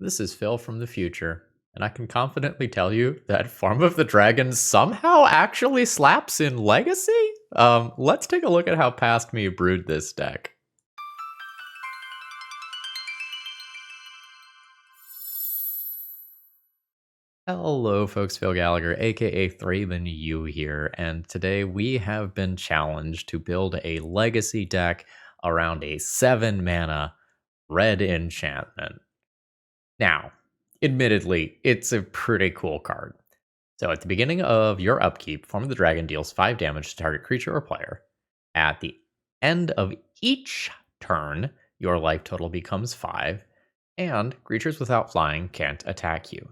This is Phil from the future, and I can confidently tell you that Form of the Dragon somehow actually slaps in Legacy? Let's take a look at how Past Me brewed this deck. Hello folks, Phil Gallagher, aka ThrabenU here, and today we have been challenged to build a Legacy deck around a 7 mana red enchantment. Now, admittedly, it's a pretty cool card. So at the beginning of your upkeep, Form of the Dragon deals 5 damage to target creature or player. At the end of each turn, your life total becomes 5, and creatures without flying can't attack you.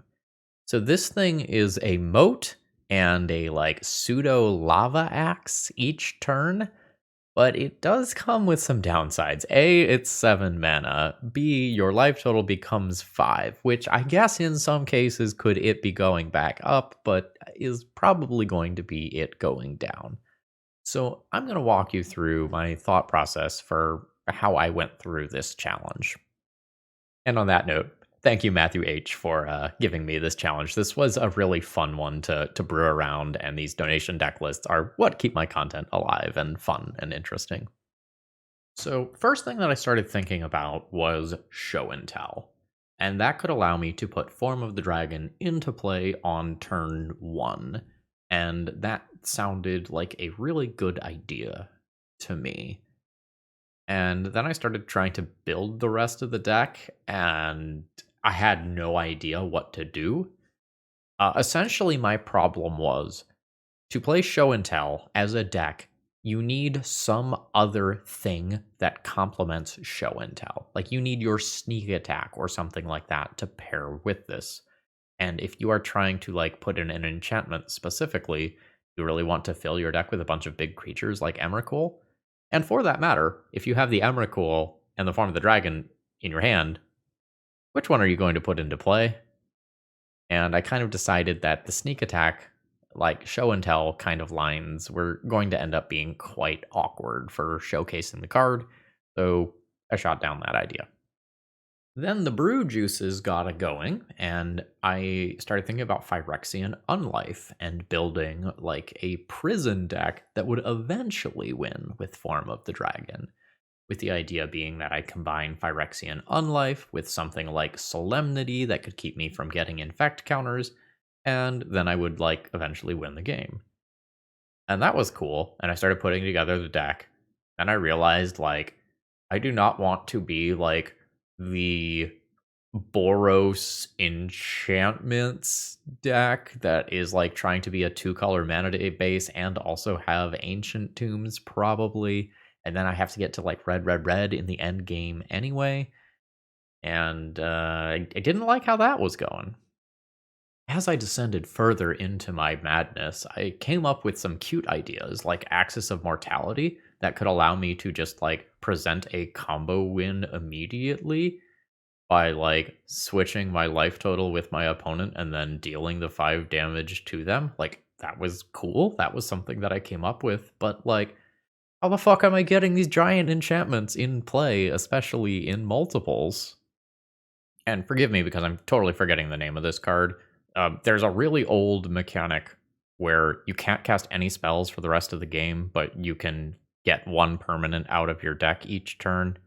So this thing is a moat and a pseudo lava axe each turn, but it does come with some downsides. A, it's 7 mana. B, your life total becomes 5, which I guess in some cases could it be going back up, but is probably going to be it going down. So I'm going to walk you through my thought process for how I went through this challenge. And on that note, thank you, Matthew H., for giving me this challenge. This was a really fun one to brew around, and these donation deck lists are what keep my content alive and fun and interesting. So, first thing that I started thinking about was show and tell. And that could allow me to put Form of the Dragon into play on turn 1. And that sounded like a really good idea to me. And then I started trying to build the rest of the deck, and I had no idea what to do. Essentially, my problem was to play Show and Tell as a deck, you need some other thing that complements Show and Tell. Like, you need your Sneak Attack or something like that to pair with this. And if you are trying to, put in an enchantment specifically, you really want to fill your deck with a bunch of big creatures like Emrakul. And for that matter, if you have the Emrakul and the Form of the Dragon in your hand, which one are you going to put into play? And I kind of decided that the Sneak Attack, Show and Tell kind of lines, were going to end up being quite awkward for showcasing the card, so I shot down that idea. Then the brew juices got it going, and I started thinking about Phyrexian Unlife and building a prison deck that would eventually win with Form of the Dragon. With the idea being that I combine Phyrexian Unlife with something like Solemnity that could keep me from getting infect counters, and then I would eventually win the game. And that was cool, and I started putting together the deck. Then I realized I do not want to be the Boros Enchantments deck that is trying to be a 2-color mana base and also have Ancient Tombs probably, and then I have to get to red in the end game anyway, and I didn't like how that was going. As I descended further into my madness, I came up with some cute ideas like Axis of Mortality that could allow me to just present a combo win immediately by switching my life total with my opponent and then dealing the 5 damage to them. That was cool. That was something that I came up with, but how the fuck am I getting these giant enchantments in play, especially in multiples? And forgive me because I'm totally forgetting the name of this card. There's a really old mechanic where you can't cast any spells for the rest of the game, but you can get 1 permanent out of your deck each turn.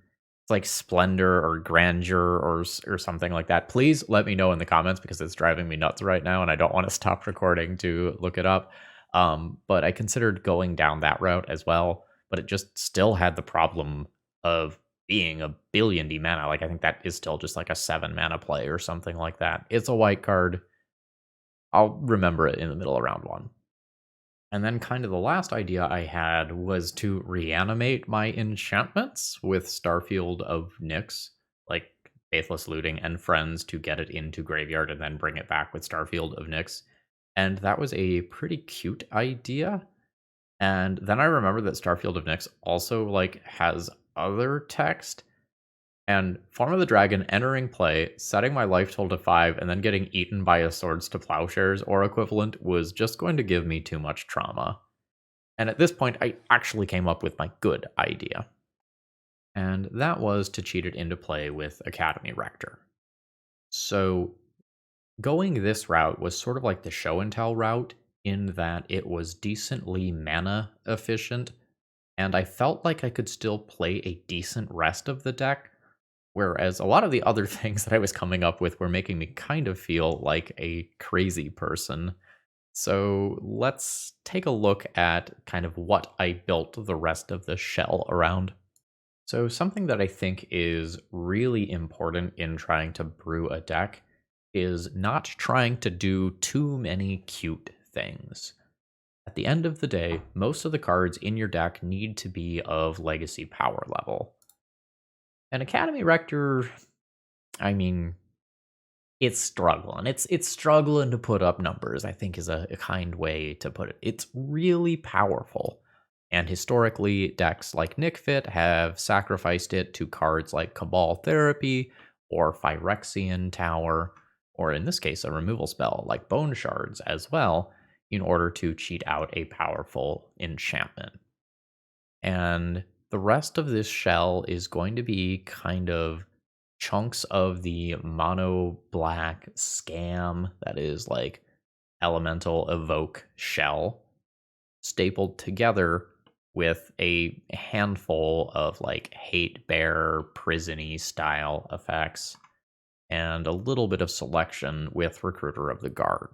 It's Splendor or Grandeur or something like that. Please let me know in the comments because it's driving me nuts right now and I don't want to stop recording to look it up. But I considered going down that route as well, but it just still had the problem of being a billion D mana. I think that is still just a 7 mana play or something like that. It's a white card. I'll remember it in the middle of round 1. And then kind of the last idea I had was to reanimate my enchantments with Starfield of Nyx, Faithless Looting and Friends to get it into Graveyard and then bring it back with Starfield of Nyx. And that was a pretty cute idea. And then I remember that Starfield of Nyx also has other text. And Form of the Dragon entering play, setting my life total to 5, and then getting eaten by a Swords to Plowshares or equivalent was just going to give me too much trauma. And at this point, I actually came up with my good idea. And that was to cheat it into play with Academy Rector. So going this route was sort of like the show and tell route in that it was decently mana efficient, and I felt like I could still play a decent rest of the deck. Whereas a lot of the other things that I was coming up with were making me kind of feel like a crazy person. So let's take a look at kind of what I built the rest of the shell around. So, something that I think is really important in trying to brew a deck is not trying to do too many cute things. At the end of the day, most of the cards in your deck need to be of legacy power level. An Academy Rector, I mean, it's struggling. It's struggling to put up numbers, I think is a kind way to put it. It's really powerful. And historically, decks like Nic Fit have sacrificed it to cards like Cabal Therapy or Phyrexian Tower, or in this case, a removal spell like Bone Shards as well, in order to cheat out a powerful enchantment. And the rest of this shell is going to be kind of chunks of the mono black scam that is like elemental evoke shell stapled together with a handful of like hate bear prisony style effects and a little bit of selection with recruiter of the guard.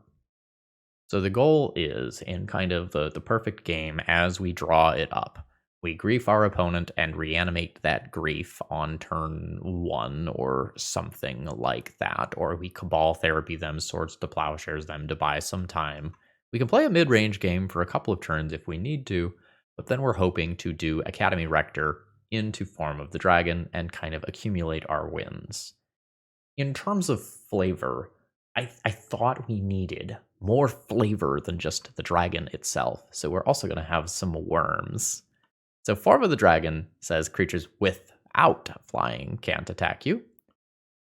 So the goal is, in kind of the perfect game, as we draw it up, we grief our opponent and reanimate that grief on turn 1 or something like that, or we Cabal Therapy them, Swords to Plowshares them to buy some time. We can play a mid-range game for a couple of turns if we need to, but then we're hoping to do Academy Rector into Form of the Dragon and kind of accumulate our wins. In terms of flavor, I thought we needed more flavor than just the dragon itself, so we're also going to have some worms. So Form of the Dragon says creatures without flying can't attack you,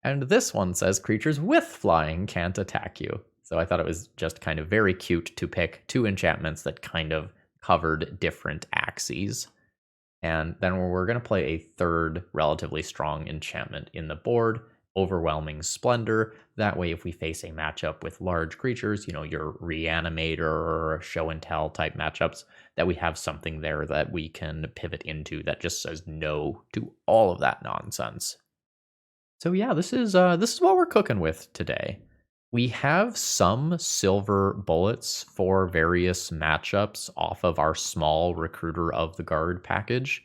and this one says creatures with flying can't attack you. So I thought it was just kind of very cute to pick two enchantments that kind of covered different axes. And then we're going to play a third relatively strong enchantment in the board, Overwhelming Splendor. That way, if we face a matchup with large creatures, your Reanimator or Show and Tell type matchups, that we have something there that we can pivot into that just says no to all of that nonsense. So yeah, this is what we're cooking with today. We have some silver bullets for various matchups off of our small Recruiter of the Guard package.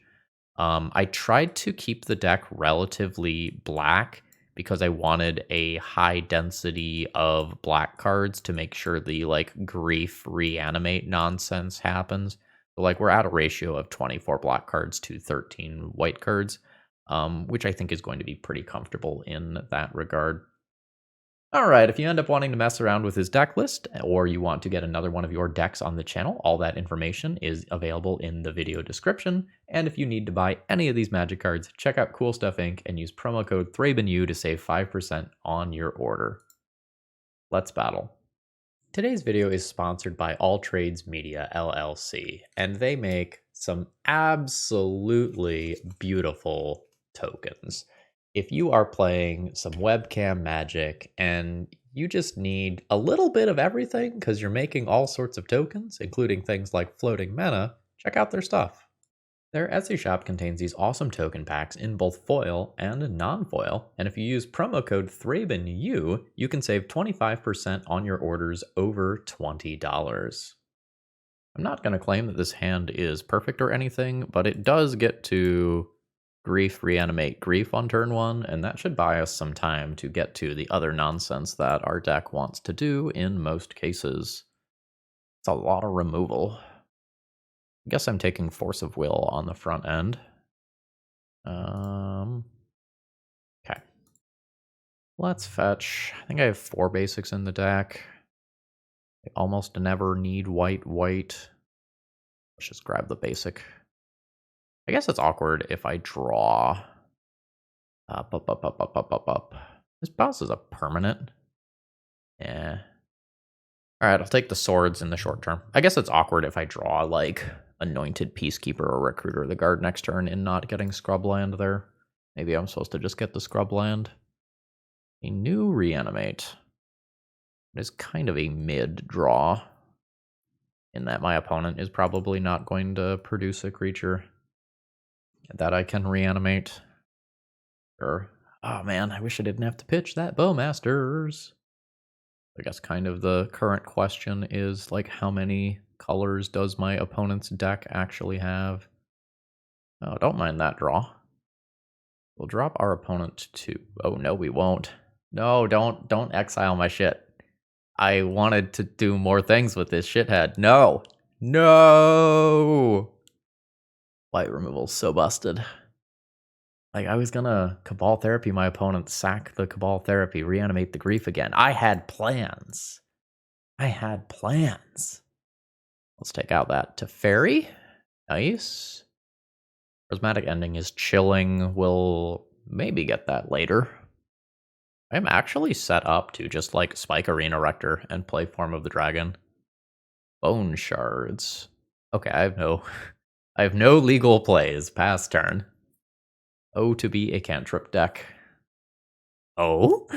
I tried to keep the deck relatively black because I wanted a high density of black cards to make sure the grief reanimate nonsense happens. So we're at a ratio of 24 black cards to 13 white cards, which I think is going to be pretty comfortable in that regard. Alright, if you end up wanting to mess around with his deck list, or you want to get another one of your decks on the channel, all that information is available in the video description. And if you need to buy any of these Magic cards, check out Cool Stuff Inc. and use promo code ThrabenU to save 5% on your order. Let's battle. Today's video is sponsored by All Trades Media LLC, and they make some absolutely beautiful tokens. If you are playing some webcam Magic and you just need a little bit of everything because you're making all sorts of tokens, including things like floating mana, check out their stuff. Their Etsy shop contains these awesome token packs in both foil and non-foil, and if you use promo code ThrabenU, you can save 25% on your orders over $20. I'm not going to claim that this hand is perfect or anything, but it does get to Grief Reanimate Grief on turn 1, and that should buy us some time to get to the other nonsense that our deck wants to do in most cases. It's a lot of removal. I guess I'm taking Force of Will on the front end. Okay. Let's fetch. I think I have 4 basics in the deck. I almost never need white. Let's just grab the basic. I guess it's awkward if I draw. This boss is a permanent. Yeah. Alright, I'll take the swords in the short term. I guess it's awkward if I draw, Anointed Peacekeeper or Recruiter of the Guard next turn and not getting Scrubland there. Maybe I'm supposed to just get the Scrubland. A new Reanimate. It is kind of a mid-draw, in that my opponent is probably not going to produce a creature that I can reanimate. Or, oh man, I wish I didn't have to pitch that Bowmasters. I guess kind of the current question is, like, how many colors does my opponent's deck actually have? Oh, don't mind that draw. We'll drop our opponent to... Oh, no, we won't. No, don't exile my shit. I wanted to do more things with this shithead. No! No! White removal's so busted. Like, I was gonna Cabal Therapy my opponent, sack the Cabal Therapy, reanimate the Grief again. I had plans. Let's take out that Teferi. Nice. Prismatic Ending is chilling. We'll maybe get that later. I'm actually set up to just, like, spike Arena Rector and play Form of the Dragon. Bone Shards. Okay, I have no legal plays. Pass turn. Oh, to be a cantrip deck. Oh?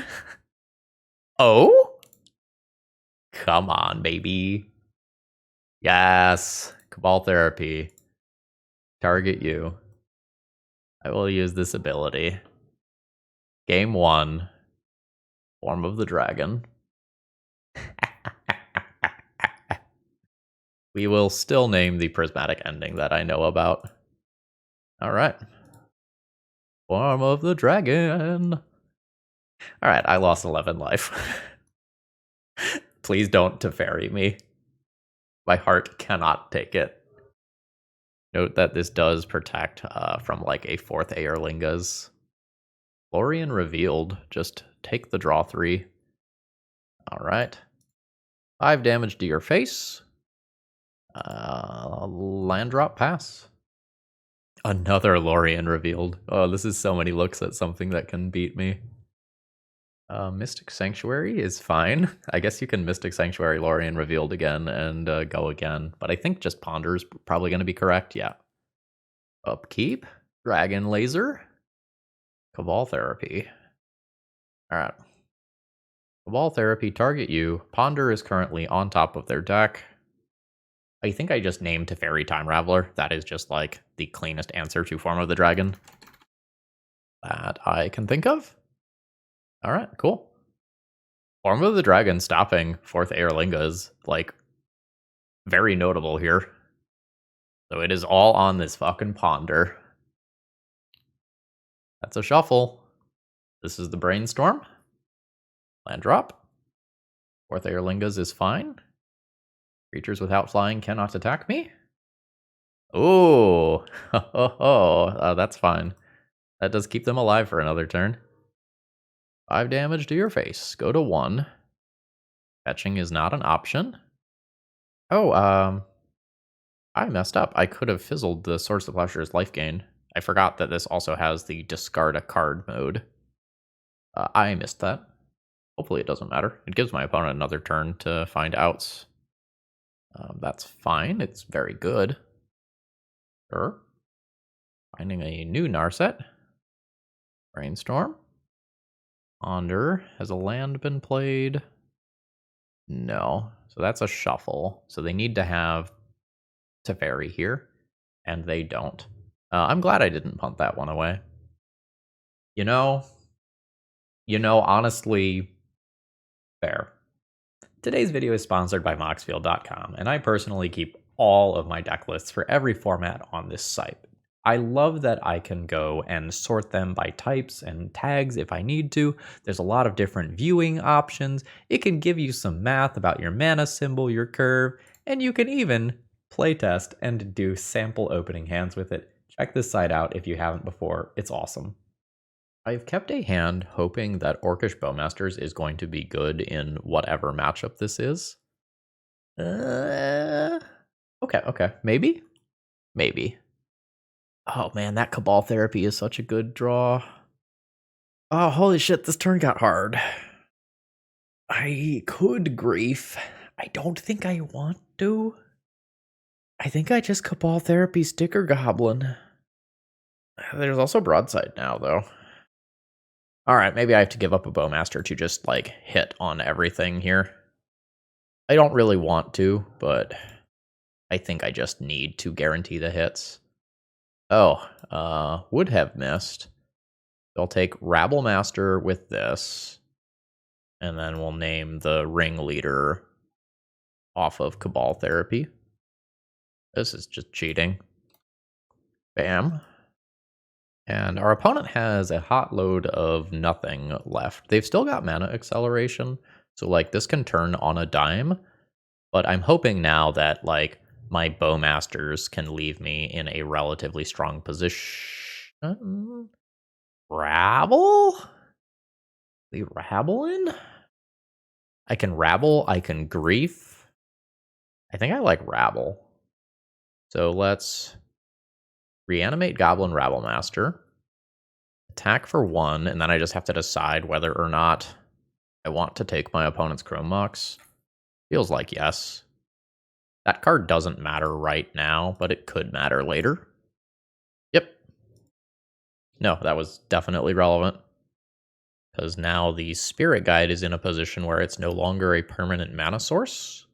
Oh? Come on, baby. Yes. Cabal Therapy. Target you. I will use this ability. Game 1. Form of the Dragon. We will still name the Prismatic Ending that I know about. Alright. Form of the Dragon. Alright, I lost 11 life. Please don't Teferi me. My heart cannot take it. Note that this does protect from, like, a 4th Aerlingas. Lorien Revealed. Just take the draw 3. Alright. 5 damage to your face. Land drop pass. Another Lorien Revealed. Oh, this is so many looks at something that can beat me. Mystic Sanctuary is fine. I guess you can Mystic Sanctuary Lorien Revealed again and go again. But I think just Ponder is probably going to be correct. Yeah. Upkeep. Dragon Laser. Cabal Therapy. Alright. Cabal Therapy, target you. Ponder is currently on top of their deck. I think I just named Teferi Time Raveler. That is just, like, the cleanest answer to Form of the Dragon that I can think of. Alright, cool. Form of the Dragon stopping 4th Aerlinga is, like, very notable here. So it is all on this fucking Ponder. That's a shuffle. This is the Brainstorm. Land drop. 4th Aerlingas is fine. Creatures without flying cannot attack me. Ooh. That's fine. That does keep them alive for another turn. 5 damage to your face. Go to 1. Fetching is not an option. Oh, I messed up. I could have fizzled the Swords to Plowshare's life gain. I forgot that this also has the discard a card mode. I missed that. Hopefully it doesn't matter. It gives my opponent another turn to find outs. That's fine. It's very good. Sure. Finding a new Narset. Brainstorm. Ponder. Has a land been played? No. So that's a shuffle. So they need to have Teferi here, and they don't. I'm glad I didn't punt that one away. You know, honestly, fair. Today's video is sponsored by Moxfield.com, and I personally keep all of my deck lists for every format on this site. I love that I can go and sort them by types and tags if I need to. There's a lot of different viewing options. It can give you some math about your mana symbol, your curve, and you can even playtest and do sample opening hands with it. Check this site out if you haven't before. It's awesome. I've kept a hand hoping that Orcish Bowmasters is going to be good in whatever matchup this is. Okay. Maybe? Oh man, that Cabal Therapy is such a good draw. Oh, holy shit, this turn got hard. I could Grief. I don't think I want to. I think I just Cabal Therapy Sticker Goblin. There's also Broadside now, though. Alright, maybe I have to give up a Bowmaster to just, like, hit on everything here. I don't really want to, but I think I just need to guarantee the hits. Oh, would have missed. I'll take Rabblemaster with this, and then we'll name the ringleader off of Cabal Therapy. This is just cheating. Bam. And our opponent has a hot load of nothing left. They've still got mana acceleration, so like this can turn on a dime, but I'm hoping now that like my Bowmasters can leave me in a relatively strong position. Rabble? We rabble in? I can rabble, I can grief. I think I like rabble. So let's reanimate Goblin Rabblemaster. Attack for 1, and then I just have to decide whether or not I want to take my opponent's Chrome Mox. Feels like yes. That card doesn't matter right now, but it could matter later. Yep. No, that was definitely relevant. Because now the Spirit Guide is in a position where it's no longer a permanent mana source.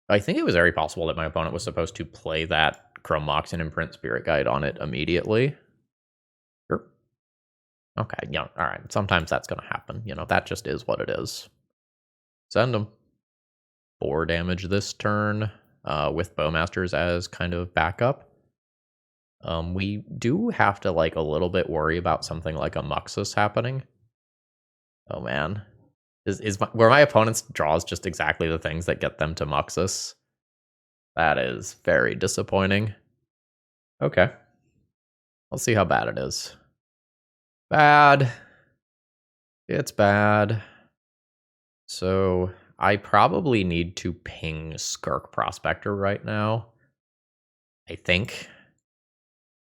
I think it was very possible that my opponent was supposed to play that Chrome Mox and imprint Spirit Guide on it immediately. Sure. Okay, yeah, alright. Sometimes that's going to happen. You know, that just is what it is. Send them. 4 damage this turn with Bowmasters as kind of backup. We do have to, like, a little bit worry about something like a Muxus happening. Oh, man. Were my opponent's draws just exactly the things that get them to Muxus? That is very disappointing. Okay. Let's see how bad it is. Bad. It's bad. So I probably need to ping Skirk Prospector right now. I think.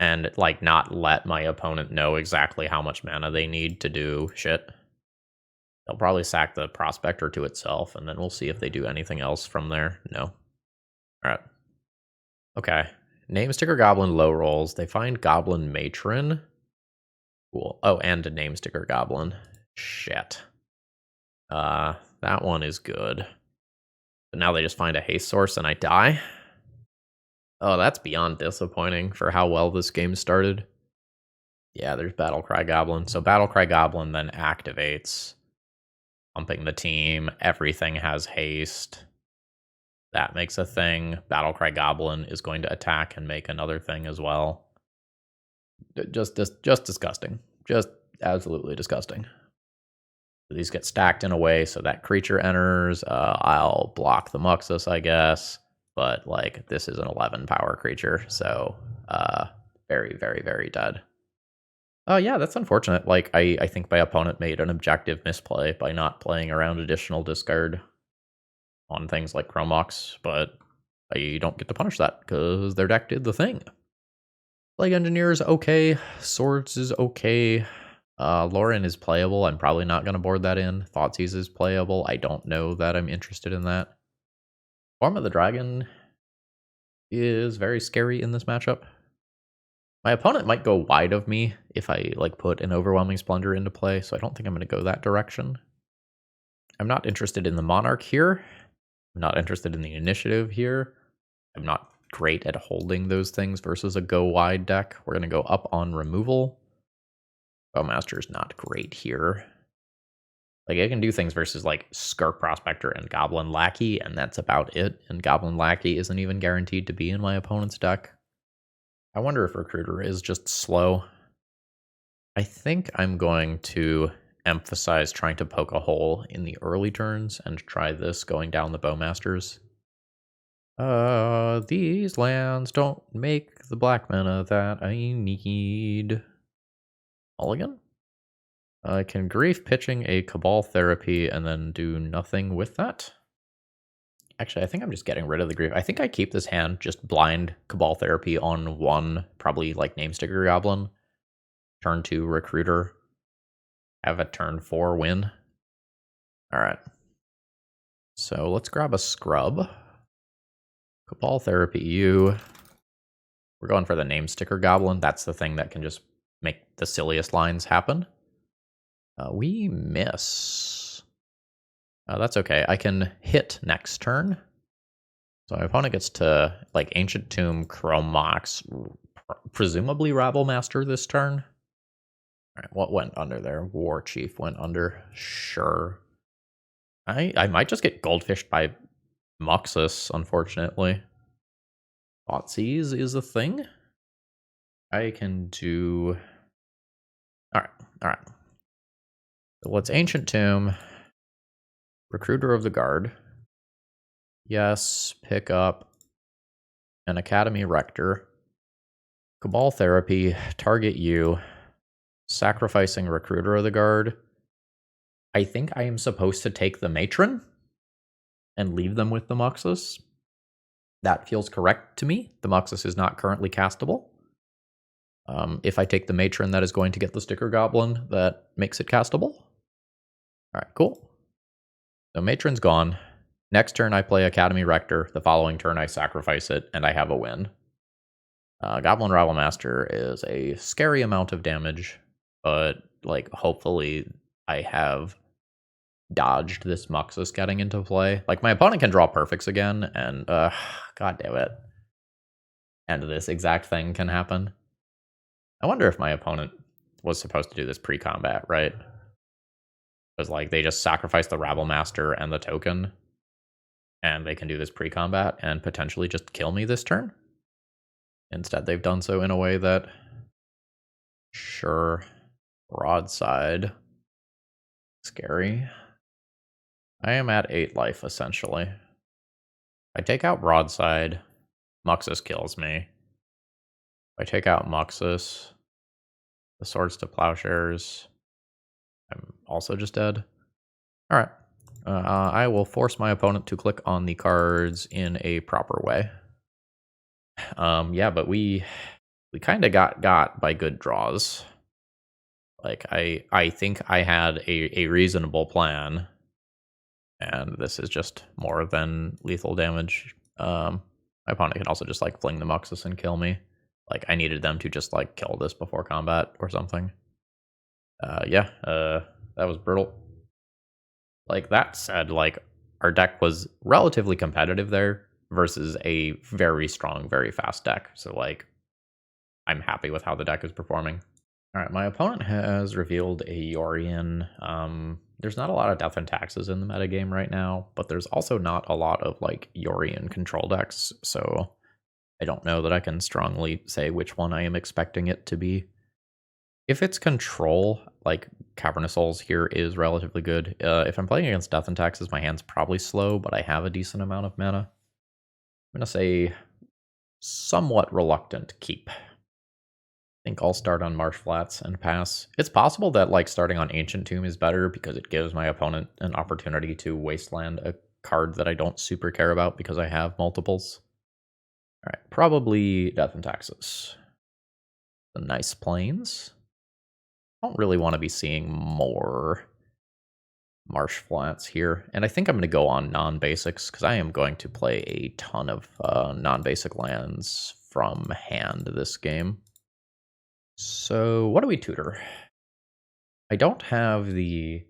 And, like, not let my opponent know exactly how much mana they need to do shit. They'll probably sack the Prospector to itself, and then we'll see if they do anything else from there. No. Alright. Okay. Name Sticker Goblin low rolls. They find Goblin Matron. Cool. Oh, and a Name Sticker Goblin. Shit. That one is good. But now they just find a haste source and I die? Oh, that's beyond disappointing for how well this game started. Yeah, there's Battlecry Goblin. So Battlecry Goblin then activates, pumping the team. Everything has haste. That makes a thing. Battlecry Goblin is going to attack and make another thing as well. Just disgusting. Just absolutely disgusting. These get stacked in a way so that creature enters. I'll block the Muxus, I guess. But, like, this is an 11 power creature, so very, very, very dead. Oh, yeah, that's unfortunate. Like, I think my opponent made an objective misplay by not playing around additional discard on things like Chrome Mox, but I don't get to punish that because their deck did the thing. Plague Engineer is okay. Swords is okay. Lauren is playable. I'm probably not going to board that in. Thoughtseize is playable. I don't know that I'm interested in that. Form of the Dragon is very scary in this matchup. My opponent might go wide of me if I like put an Overwhelming Splendor into play, so I don't think I'm going to go that direction. I'm not interested in the Monarch here. I'm not interested in the Initiative here. I'm not great at holding those things versus a go wide deck. We're going to go up on removal. Bowmaster's not great here. Like, I can do things versus, like, Skirk Prospector and Goblin Lackey, and that's about it. And Goblin Lackey isn't even guaranteed to be in my opponent's deck. I wonder if Recruiter is just slow. I think I'm going to emphasize trying to poke a hole in the early turns and try this going down the Bowmasters. These lands don't make the black mana that I need. Mulligan? I can Grief pitching a Cabal Therapy and then do nothing with that. Actually, I think I'm just getting rid of the Grief. I think I keep this hand just blind Cabal Therapy on 1, probably like Name Sticker Goblin. Turn 2 Recruiter. Have a turn 4 win. Alright. So let's grab a Scrub. Cabal Therapy U. We're going for the Name Sticker Goblin. That's the thing that can just make the silliest lines happen. We miss. That's okay. I can hit next turn. So my opponent gets to, like, Ancient Tomb, Chrome Mox, presumably Rabble Master this turn. All right, what went under there? War Chief went under. Sure. I might just get goldfished by Muxus, unfortunately. Thoughtseize is a thing. I can do... Alright. So let's Ancient Tomb. Recruiter of the Guard. Yes, pick up an Academy Rector. Cabal Therapy, target you. Sacrificing Recruiter of the Guard. I think I am supposed to take the Matron and leave them with the Muxus. That feels correct to me. The Muxus is not currently castable. If I take the Matron, that is going to get the Sticker Goblin that makes it castable. Alright, cool. So Matron's gone. Next turn I play Academy Rector. The following turn I sacrifice it, and I have a win. Goblin Rabble Master is a scary amount of damage, but like hopefully I have dodged this Muxus getting into play. Like, my opponent can draw perfects again, and god damn it. And this exact thing can happen. I wonder if my opponent was supposed to do this pre-combat, right? Because, like, they just sacrifice the Rabble Master and the token, and they can do this pre-combat and potentially just kill me this turn. Instead, they've done so in a way that... Sure. Broadside. Scary. I am at 8 life, essentially. I take out Broadside. Muxus kills me. If I take out Muxus, the Swords to Plowshares, I'm also just dead. Alright. I will force my opponent to click on the cards in a proper way. Yeah, but we kind of got by good draws. Like, I think I had a reasonable plan, and this is just more than lethal damage. My opponent can also just, like, fling the Muxus and kill me. Like, I needed them to just, like, kill this before combat or something. Yeah, that was brutal. Like, that said, like, our deck was relatively competitive there versus a very strong, very fast deck. So, like, I'm happy with how the deck is performing. Alright, my opponent has revealed a Yorion. There's not a lot of Death and Taxes in the metagame right now, but there's also not a lot of, like, Yorion control decks, so I don't know that I can strongly say which one I am expecting it to be. If it's control, like, Cavernous Souls here is relatively good. If I'm playing against Death and Taxes, my hand's probably slow, but I have a decent amount of mana. I'm going to say somewhat reluctant keep. I think I'll start on Marsh Flats and pass. It's possible that, like, starting on Ancient Tomb is better because it gives my opponent an opportunity to wasteland a card that I don't super care about because I have multiples. Alright, probably Death and Taxes. The nice plains. I don't really want to be seeing more Marsh Flats here. And I think I'm going to go on non-basics because I am going to play a ton of non-basic lands from hand this game. So what do we tutor? I don't have the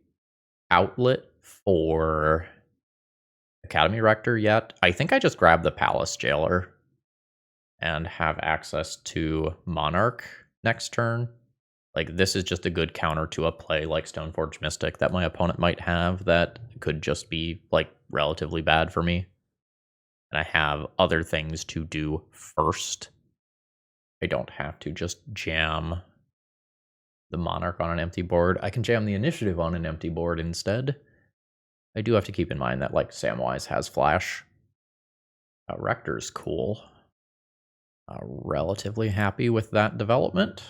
outlet for Academy Rector yet. I think I just grabbed the Palace Jailer and have access to Monarch next turn. Like, this is just a good counter to a play like Stoneforge Mystic that my opponent might have that could just be, like, relatively bad for me. And I have other things to do first. I don't have to just jam the Monarch on an empty board. I can jam the Initiative on an empty board instead. I do have to keep in mind that, like, Samwise has Flash. Rector's cool. Relatively happy with that development.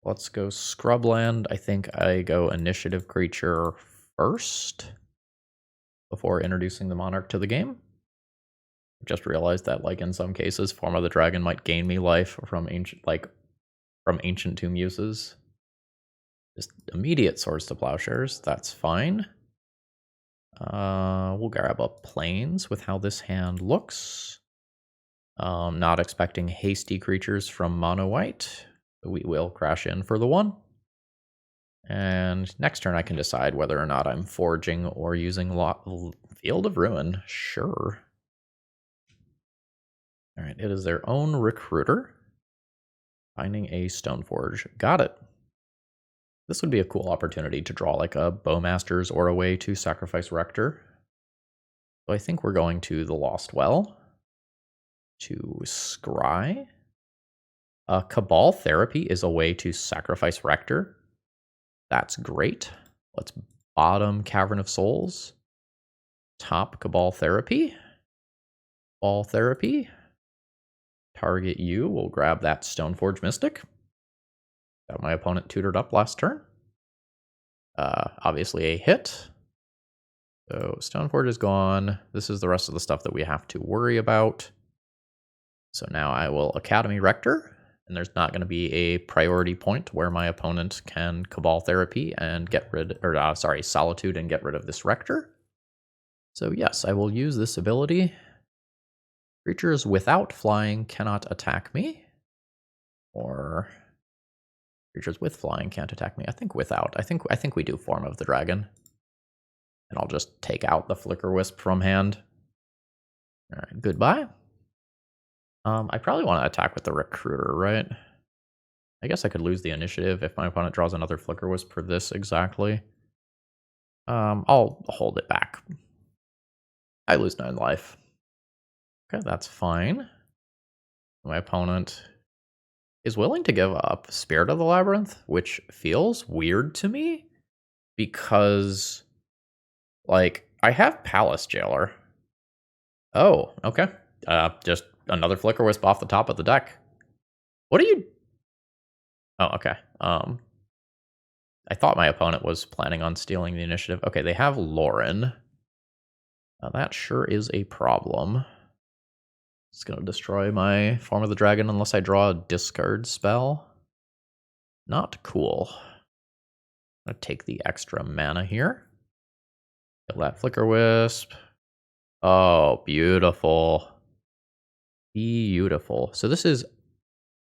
Let's go Scrubland. I think I go Initiative Creature first before introducing the Monarch to the game. Just realized that, like, in some cases, Form of the Dragon might gain me life from Ancient Tomb uses. Just immediate Swords to Plowshares, that's fine. We'll grab up Plains with how this hand looks. Not expecting hasty creatures from Mono White. We will crash in for the 1. And next turn I can decide whether or not I'm foraging or using Field of Ruin. Sure. All right, it is their own recruiter. Finding a Stoneforge. Got it. This would be a cool opportunity to draw like a Bowmasters or a way to sacrifice Rector. So I think we're going to the Lost Well. To Scry. Cabal Therapy is a way to sacrifice Rector. That's great. Let's bottom Cavern of Souls. Top Cabal Therapy. Cabal Therapy. Target you. We'll grab that Stoneforge Mystic. Got my opponent tutored up last turn. Obviously a hit. So Stoneforge is gone. This is the rest of the stuff that we have to worry about. So now I will Academy Rector. And there's not going to be a priority point where my opponent can Cabal Therapy and get rid, or Solitude and get rid of this Rector. So yes, I will use this ability. Creatures without flying cannot attack me. Or creatures with flying can't attack me. I think without. I think we do Form of the Dragon. And I'll just take out the Flicker Wisp from hand. All right, goodbye. I probably want to attack with the Recruiter, right? I guess I could lose the initiative if my opponent draws another Flicker Wisp for this exactly. I'll hold it back. I lose 9 life. Okay, that's fine. My opponent is willing to give up Spirit of the Labyrinth, which feels weird to me because, like, I have Palace Jailer. Oh, okay. Just another Flicker Wisp off the top of the deck. What are you... Oh, okay. I thought my opponent was planning on stealing the initiative. Okay, they have Lauren. That sure is a problem. It's going to destroy my Form of the Dragon unless I draw a discard spell. Not cool. I'm going to take the extra mana here. Kill that Flicker Wisp. Oh, beautiful. Beautiful. So this is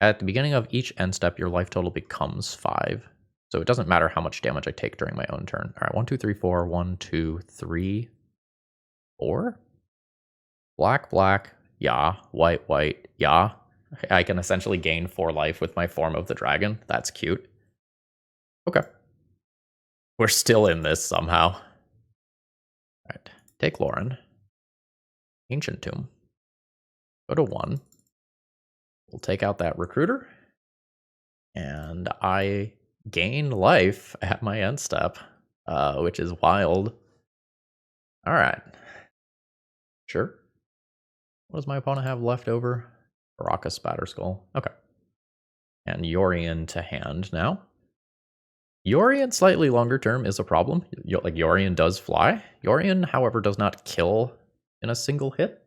at the beginning of each end step, your life total becomes 5. So it doesn't matter how much damage I take during my own turn. All right, 1, 2, 3, 4. 1, 2, 3, 4. Black, black. Yeah. White, white. Yeah. I can essentially gain 4 life with my Form of the Dragon. That's cute. Okay. We're still in this somehow. All right. Take Lauren. Ancient Tomb. Go to 1. We'll take out that Recruiter. And I gain life at my end step, which is wild. All right. Sure. What does my opponent have left over? Baraka Spatterskull. Okay. And Yorion to hand now. Yorion slightly longer term is a problem. Like Yorion does fly. Yorion, however, does not kill in a single hit.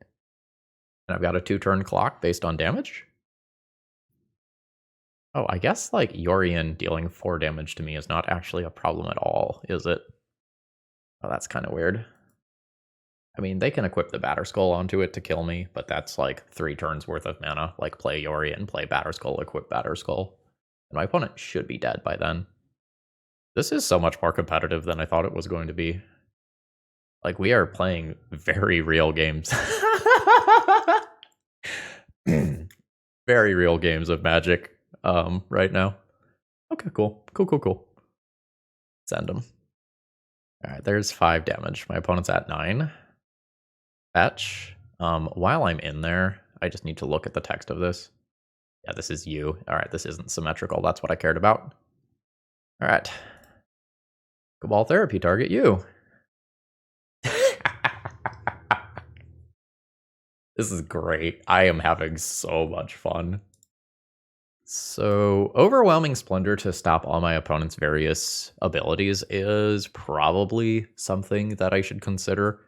And I've got a 2-turn clock based on damage. Oh, I guess like Yorion dealing 4 damage to me is not actually a problem at all, is it? Oh, that's kind of weird. I mean, they can equip the Batterskull onto it to kill me, but that's like 3 turns worth of mana. Like play Yorion, play Batterskull, equip Batterskull. And my opponent should be dead by then. This is so much more competitive than I thought it was going to be. Like, we are playing very real games. Very real games of Magic right now. Okay, cool. Cool. Send them. All right, there's 5 damage. My opponent's at 9. Fetch. While I'm in there, I just need to look at the text of this. Yeah, this is you. All right, this isn't symmetrical. That's what I cared about. All right. Cabal Therapy, target you. This is great. I am having so much fun. So, Overwhelming Splendor to stop all my opponent's various abilities is probably something that I should consider.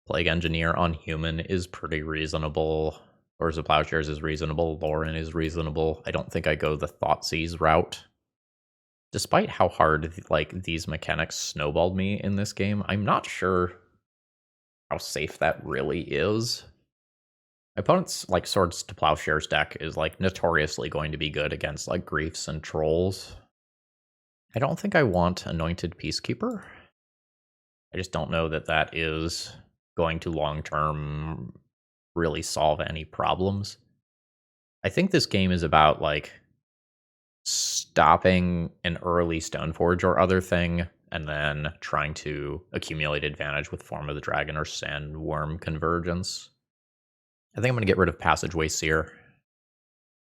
Plague Engineer on human is pretty reasonable. Swords of Plowshares is reasonable. Lauren is reasonable. I don't think I go the Thoughtseize route. Despite how hard like these mechanics snowballed me in this game, I'm not sure how safe that really is. My opponent's like Swords to Plowshares deck is like notoriously going to be good against like Griefs and Trolls. I don't think I want Anointed Peacekeeper. I just don't know that that is going to long-term really solve any problems. I think this game is about, like, stopping an early Stoneforge or other thing, and then trying to accumulate advantage with Form of the Dragon or Sandwurm Convergence. I think I'm going to get rid of Passageway Seer.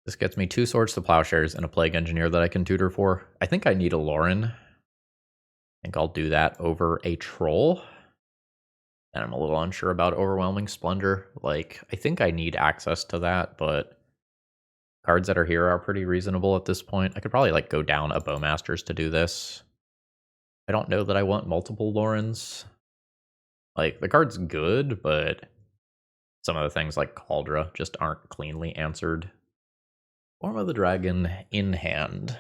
This gets me 2 Swords to Plowshares and a Plague Engineer that I can tutor for. I think I need a Lauren. I think I'll do that over a Troll. And I'm a little unsure about Overwhelming Splendor. Like, I think I need access to that, but cards that are here are pretty reasonable at this point. I could probably, like, go down a Bowmasters to do this. I don't know that I want multiple Laurens. Like, the card's good, but some of the things like Cauldra just aren't cleanly answered. Form of the Dragon in hand.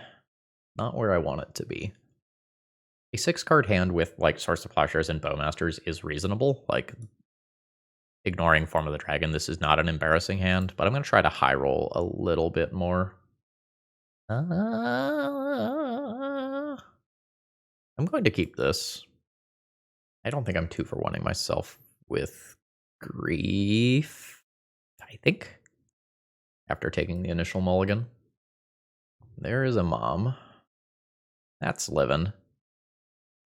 Not where I want it to be. A 6-card hand with, like, Swords to Plowshares and Bowmasters is reasonable. Like, ignoring Form of the Dragon, this is not an embarrassing hand, but I'm going to try to high roll a little bit more. I'm going to keep this. I don't think I'm 2 for 1ing myself with Grief, I think, after taking the initial mulligan. There is a Mom. That's living.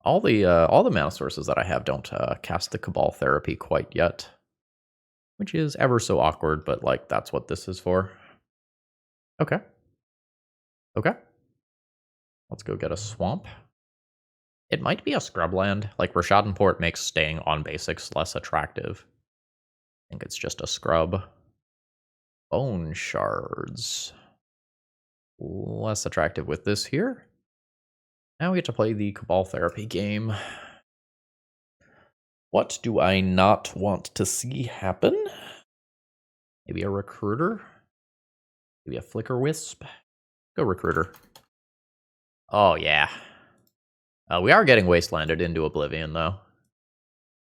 All the mana sources that I have don't cast the Cabal Therapy quite yet, which is ever so awkward, but, like, that's what this is for. Okay. Okay. Let's go get a swamp. It might be a scrubland. Like, Rashadan Port makes staying on basics less attractive. I think it's just a scrub. Bone Shards. Less attractive with this here. Now we get to play the Cabal Therapy game. What do I not want to see happen? Maybe a Recruiter? Maybe a Flicker Wisp? Go Recruiter. Oh, yeah. We are getting Wastelanded into Oblivion, though.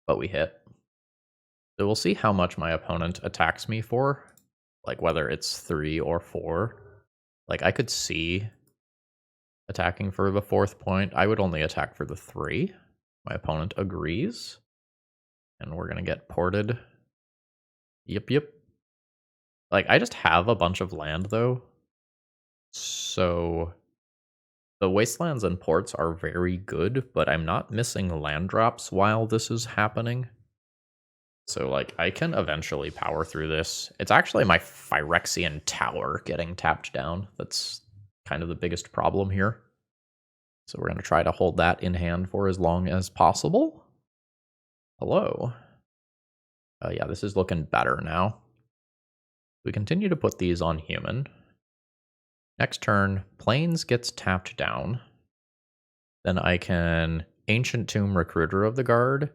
But we hit. So we'll see how much my opponent attacks me for. Like, whether it's 3 or 4. Like, I could see attacking for the 4th point. I would only attack for the 3. My opponent agrees. And we're going to get ported. Yep. Like, I just have a bunch of land, though. So the Wastelands and ports are very good, but I'm not missing land drops while this is happening. So, like, I can eventually power through this. It's actually my Phyrexian Tower getting tapped down. That's kind of the biggest problem here. So we're going to try to hold that in hand for as long as possible. Hello. Yeah, this is looking better now. We continue to put these on human. Next turn, Plains gets tapped down. Then I can Ancient Tomb Recruiter of the Guard.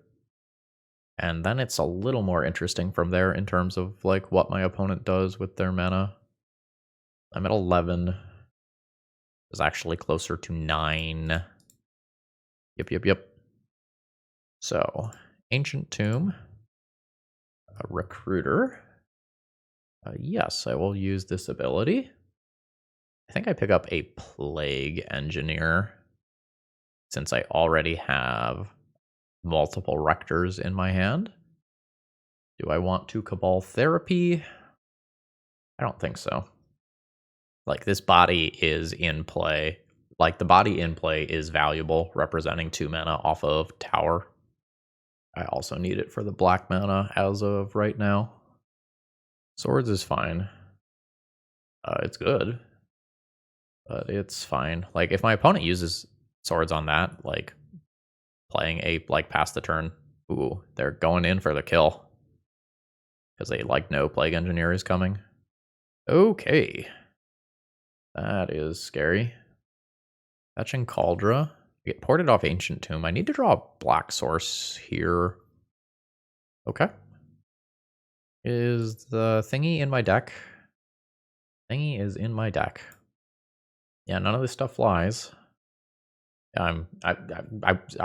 And then it's a little more interesting from there in terms of, like, what my opponent does with their mana. I'm at 11. It's actually closer to 9. Yep. So, Ancient Tomb. A Recruiter. Yes, I will use this ability. I think I pick up a Plague Engineer, since I already have multiple Rectors in my hand. Do I want to Cabal Therapy? I don't think so. Like, this body is in play. Like, the body in play is valuable, representing 2 mana off of Tower. I also need it for the black mana as of right now. Swords is fine. It's good, but it's fine. Like, if my opponent uses swords on that, like, playing a, like, pass the turn, ooh, they're going in for the kill. Because they, like, know Plague Engineer is coming. Okay. That is scary. Fetching Cauldra. Get ported off Ancient Tomb. I need to draw a black source here. Okay. Is the thingy in my deck? Thingy is in my deck. Yeah, none of this stuff flies. I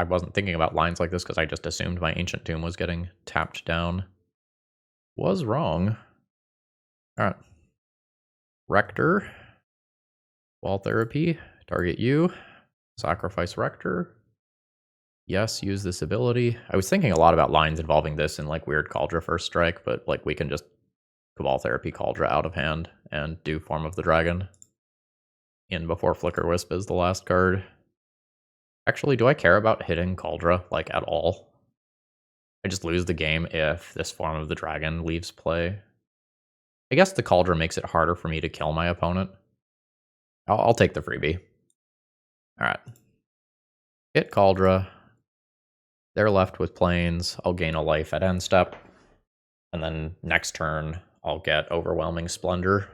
wasn't thinking about lines like this because I just assumed my Ancient Tomb was getting tapped down. Was wrong. Alright. Rector. Wall Therapy. Target you. Sacrifice Rector. Yes, use this ability. I was thinking a lot about lines involving this in like weird Cauldra first strike, but like we can just Cabal Therapy Cauldra out of hand and do Form of the Dragon in before Flicker Wisp is the last card. Actually, do I care about hitting Cauldra like at all? I just lose the game if this Form of the Dragon leaves play. I guess the Cauldra makes it harder for me to kill my opponent. I'll take the freebie. Alright. Hit Cauldra. They're left with plains. I'll gain a life at end step. And then next turn, I'll get Overwhelming Splendor.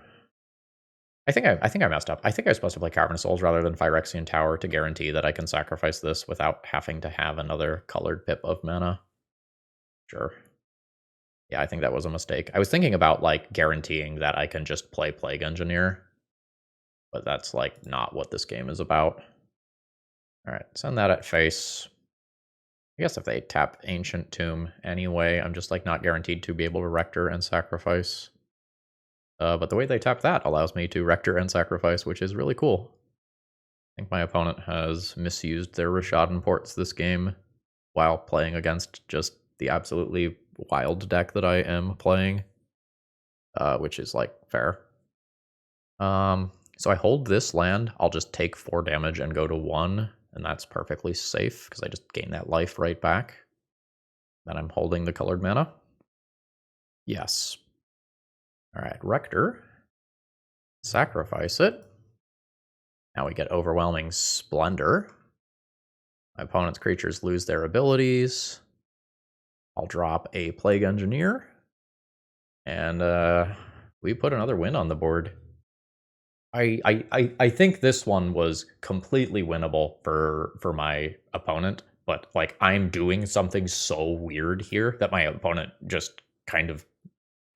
I think I messed up. I think I was supposed to play Cavern of Souls rather than Phyrexian Tower to guarantee that I can sacrifice this without having to have another colored pip of mana. Sure. Yeah, I think that was a mistake. I was thinking about like guaranteeing that I can just play Plague Engineer, but that's like not what this game is about. All right, send that at face. I guess if they tap Ancient Tomb anyway, I'm just like not guaranteed to be able to Rector and sacrifice. But the way they tap that allows me to Rector and sacrifice, which is really cool. I think my opponent has misused their Rishadan ports this game while playing against just the absolutely wild deck that I am playing, which is like fair. So I hold this land, I'll just take 4 damage and go to 1, and that's perfectly safe because I just gain that life right back. Then I'm holding the colored mana. Yes. Alright, Rector. Sacrifice it. Now we get Overwhelming Splendor. My opponent's creatures lose their abilities. I'll drop a Plague Engineer. And we put another win on the board. I think this one was completely winnable for my opponent, but like I'm doing something so weird here that my opponent just kind of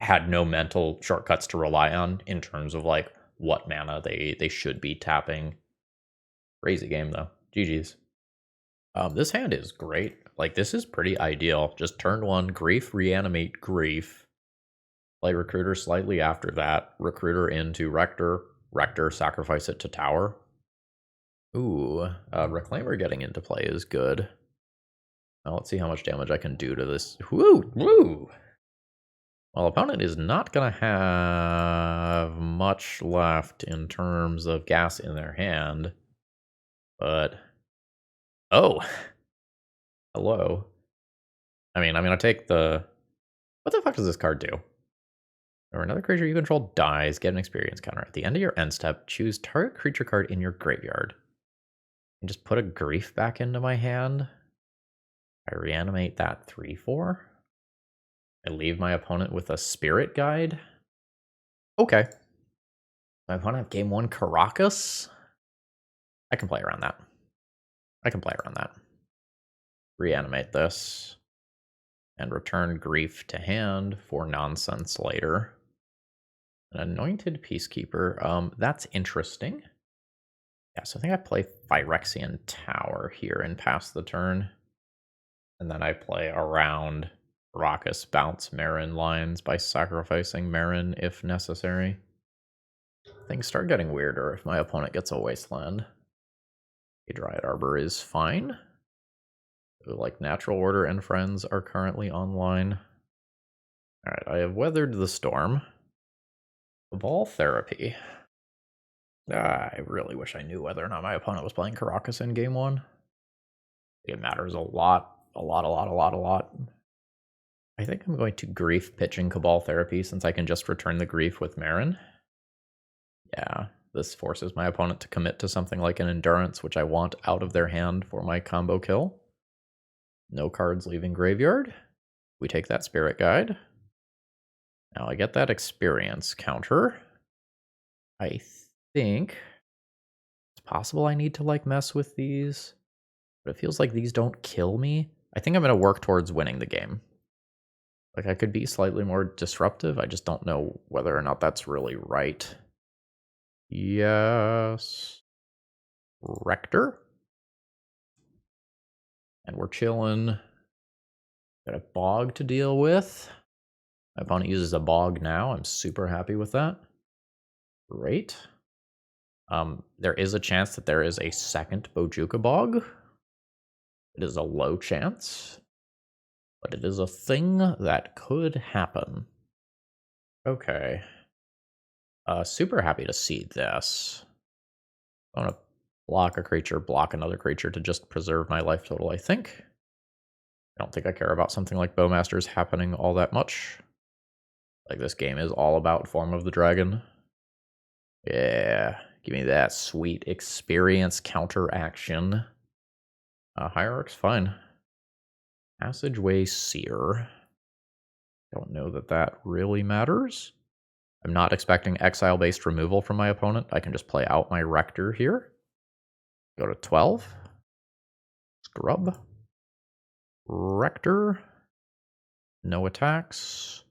had no mental shortcuts to rely on in terms of like what mana they should be tapping. Crazy game though. GG's. This hand is great. Like this is pretty ideal. Just turn 1, Grief Reanimate Grief. Play Recruiter slightly after that. Recruiter into Rector. Rector, sacrifice it to Tower. Ooh, Reclaimer getting into play is good. Now let's see how much damage I can do to this. Woo! Woo! Well, opponent is not going to have much left in terms of gas in their hand. But... oh! Hello. I mean, I'm going to take the... what the fuck does this card do? Or another creature you control dies, get an experience counter. At the end of your end step, choose target creature card in your graveyard. And just put a Grief back into my hand. I reanimate that 3/4. I leave my opponent with a Spirit Guide. Okay. My opponent have game 1 Caracas. I can play around that. Reanimate this. And return Grief to hand for nonsense later. An Anointed Peacekeeper. That's interesting. Yeah, so I think I play Phyrexian Tower here and pass the turn. And then I play around Raucous Bounce Marin lines by sacrificing Marin if necessary. Things start getting weirder if my opponent gets a Wasteland. A Dryad Arbor is fine. Like Natural Order and Friends are currently online. Alright, I have weathered the storm. Cabal Therapy. I really wish I knew whether or not my opponent was playing Caracas in game 1. It matters a lot. I think I'm going to Grief pitching Cabal Therapy since I can just return the Grief with Marin. Yeah, this forces my opponent to commit to something like an Endurance, which I want out of their hand for my combo kill. No cards leaving graveyard. We take that Spirit Guide. Now I get that experience counter. I think it's possible I need to like mess with these, but it feels like these don't kill me. I think I'm going to work towards winning the game. Like I could be slightly more disruptive. I just don't know whether or not that's really right. Yes. Rector. And we're chilling. Got a bog to deal with. My opponent uses a bog now. I'm super happy with that. Great. There is a chance that there is a second Bojuka Bog. It is a low chance, but it is a thing that could happen. Okay. Super happy to see this. I want to block a creature, block another creature to just preserve my life total, I think. I don't think I care about something like Bowmasters happening all that much. Like, this game is all about Form of the Dragon. Yeah, give me that sweet experience counteraction. Hierarch's fine. Passageway Seer. Don't know that that really matters. I'm not expecting exile-based removal from my opponent. I can just play out my Rector here. Go to 12. Scrub. Rector. No attacks.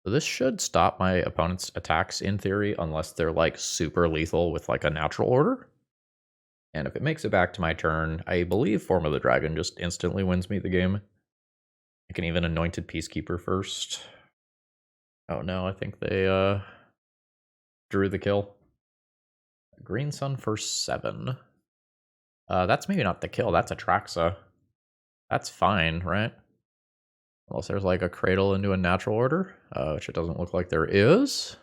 So this should stop my opponent's attacks in theory, unless they're like super lethal with like a natural order. And if it makes it back to my turn, I believe Form of the Dragon just instantly wins me the game. I can even Anointed Peacekeeper first. Oh no, I think they drew the kill. Green Sun for 7. That's maybe not the kill, that's Atraxa. That's fine, right? Unless there's like a Cradle into a natural order, which it doesn't look like there is.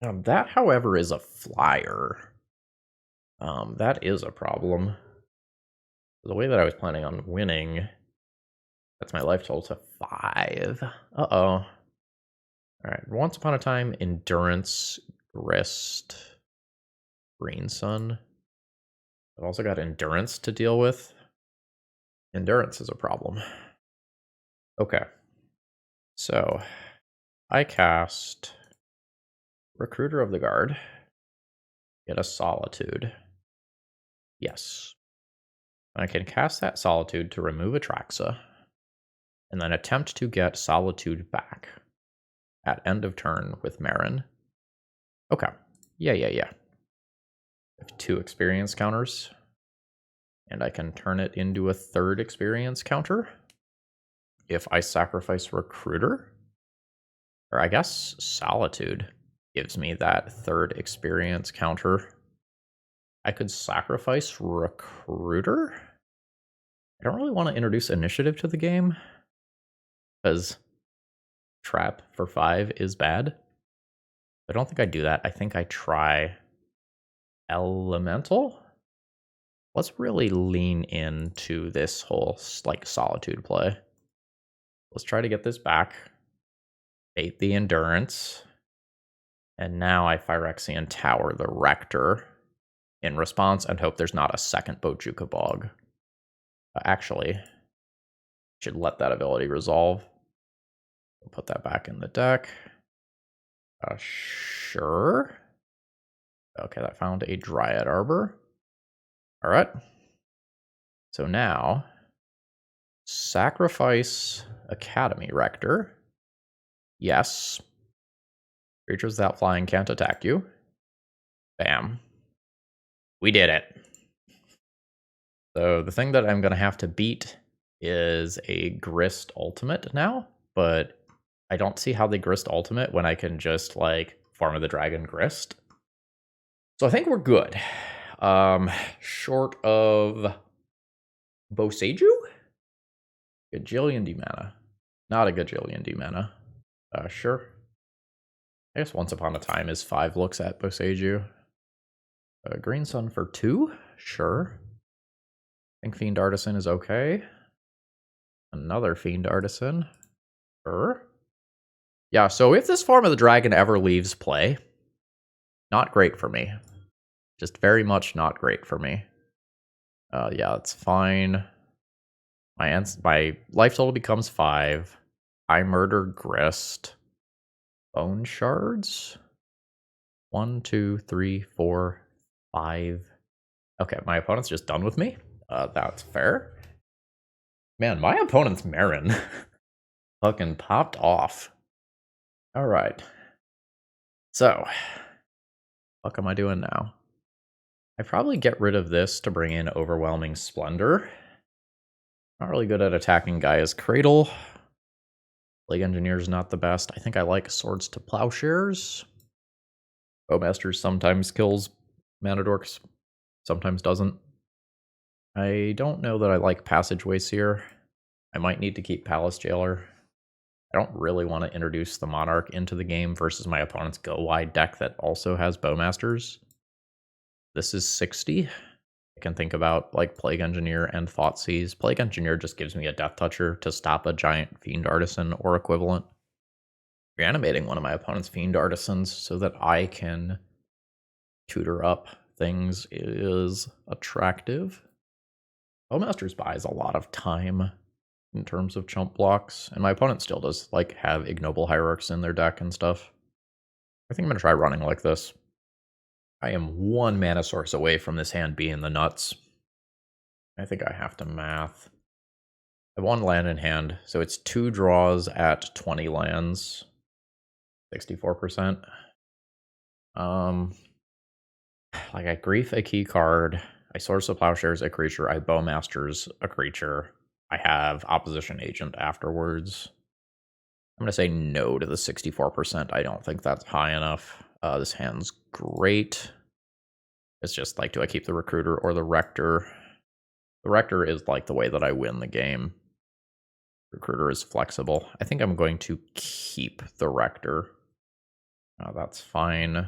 That, however, is a flyer. That is a problem. The way that I was planning on winning, that's my life total to 5. Uh-oh. Alright, once upon a time, Endurance, Grist, Green Sun. I've also got Endurance to deal with. Endurance is a problem. Okay. So, I cast Recruiter of the Guard. Get a Solitude. Yes. I can cast that Solitude to remove Atraxa, and then attempt to get Solitude back at end of turn with Marin. Okay. Yeah. I have 2 experience counters, and I can turn it into a 3rd experience counter if I sacrifice Recruiter. Or I guess Solitude gives me that 3rd experience counter. I could sacrifice Recruiter. I don't really want to introduce Initiative to the game, because Trap for 5 is bad. I don't think I do that. I think I try Elemental. Let's really lean into this whole like Solitude play. Let's try to get this back. Bait the Endurance. And now I Phyrexian Tower the Rector in response and hope there's not a second Bojuka Bog. Actually, should let that ability resolve. We'll put that back in the deck. Sure. Okay, that found a Dryad Arbor. All right. So now, sacrifice Academy Rector. Yes. Creatures without flying can't attack you. Bam. We did it. So the thing that I'm going to have to beat is a Grist Ultimate now, but I don't see how they Grist Ultimate when I can just like Form of the Dragon Grist. So I think we're good. Short of Boseiju? Gajillion D mana. Not a Gajillion D mana. Sure. I guess Once Upon a Time is 5 looks at Boseiju. Green Sun for 2? Sure. I think Fiend Artisan is okay. Another Fiend Artisan. Sure. Yeah, so if this Form of the Dragon ever leaves play, not great for me. Just very much not great for me. Yeah, it's fine. My life total becomes 5. I murder Grist. Bone Shards. 1, 2, 3, 4, 5. Okay, my opponent's just done with me. That's fair. Man, my opponent's Marin fucking popped off. All right. So, what am I doing now? I probably get rid of this to bring in Overwhelming Splendor. Not really good at attacking Gaia's Cradle. Plague Engineer's not the best. I think I like Swords to Plowshares. Bowmasters sometimes kills Mana Dorks. Sometimes doesn't. I don't know that I like Passageway Seer. I might need to keep Palace Jailer. I don't really want to introduce the Monarch into the game versus my opponent's Go Wide deck that also has Bowmasters. This is 60. I can think about like Plague Engineer and Thoughtseize. Plague Engineer just gives me a Death Toucher to stop a giant Fiend Artisan or equivalent. Reanimating one of my opponent's Fiend Artisans so that I can tutor up things is attractive. Bowmasters buys a lot of time in terms of chump blocks, and my opponent still does like have Ignoble Hierarchs in their deck and stuff. I think I'm gonna try running like this. I am 1 mana source away from this hand being the nuts. I think I have to math. I have 1 land in hand, so it's 2 draws at 20 lands. 64%. Like I Grief a key card, I Swords to Plowshares a creature, I Bowmasters a creature, I have Opposition Agent afterwards. I'm gonna say no to the 64%. I don't think that's high enough. This hand's great. It's just like, do I keep the Recruiter or the Rector? The Rector is like the way that I win the game. Recruiter is flexible. I think I'm going to keep the Rector. That's fine.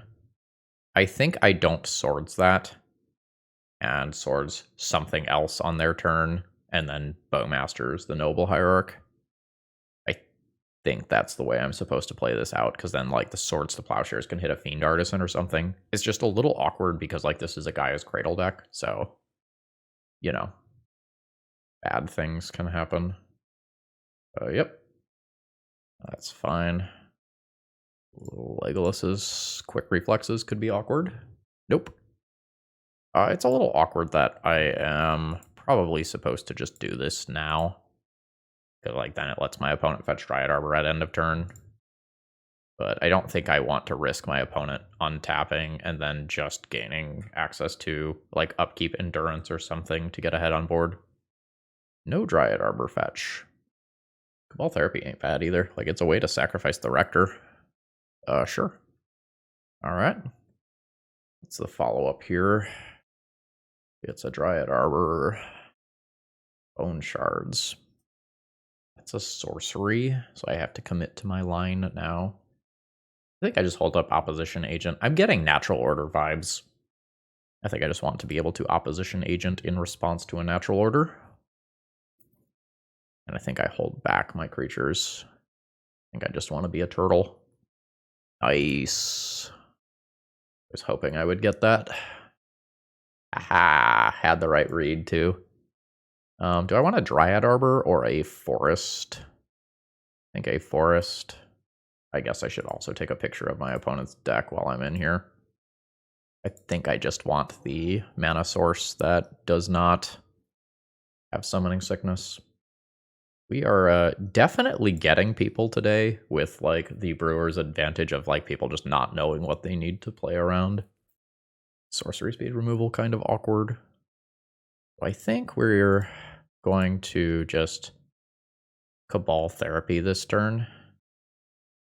I think I don't Swords that, and Swords something else on their turn, and then Bowmasters the Noble Hierarch. I think that's the way I'm supposed to play this out, because then like the Swords to Plowshares can hit a Fiend Artisan or something. It's just a little awkward because like this is a Gaia's Cradle deck, so, you know, bad things can happen. Yep. That's fine. Legolas's quick reflexes could be awkward. Nope. It's a little awkward that I am probably supposed to just do this now. Because like then it lets my opponent fetch Dryad Arbor at end of turn. But I don't think I want to risk my opponent untapping and then just gaining access to like upkeep endurance or something to get ahead on board. No Dryad Arbor fetch. Cabal Therapy ain't bad either. Like it's a way to sacrifice the Rector. Sure. Alright. What's the follow-up here? It's a Dryad Arbor. Bone Shards. That's a sorcery, so I have to commit to my line now. I think I just hold up Opposition Agent. I'm getting Natural Order vibes. I think I just want to be able to Opposition Agent in response to a Natural Order. And I think I hold back my creatures. I think I just want to be a turtle. Nice. I was hoping I would get that. Aha, had the right read too. Do I want a Dryad Arbor or a Forest? I think a Forest. I guess I should also take a picture of my opponent's deck while I'm in here. I think I just want the mana source that does not have Summoning Sickness. We are definitely getting people today with like the Brewer's advantage of like people just not knowing what they need to play around. Sorcery speed removal kind of awkward. I think we're going to just Cabal Therapy this turn.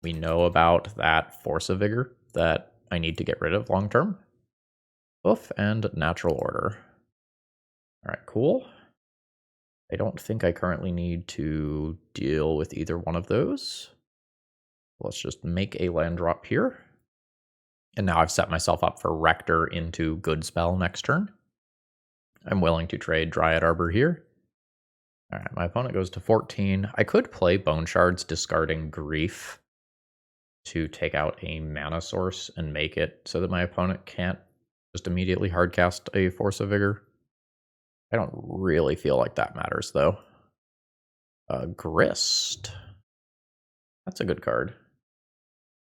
We know about that Force of Vigor that I need to get rid of long term. Oof, and Natural Order. Alright, cool. I don't think I currently need to deal with either one of those. Let's just make a land drop here. And now I've set myself up for Rector into Good Spell next turn. I'm willing to trade Dryad Arbor here. Alright, my opponent goes to 14. I could play Bone Shards discarding Grief to take out a mana source and make it so that my opponent can't just immediately hardcast a Force of Vigor. I don't really feel like that matters, though. Grist. That's a good card.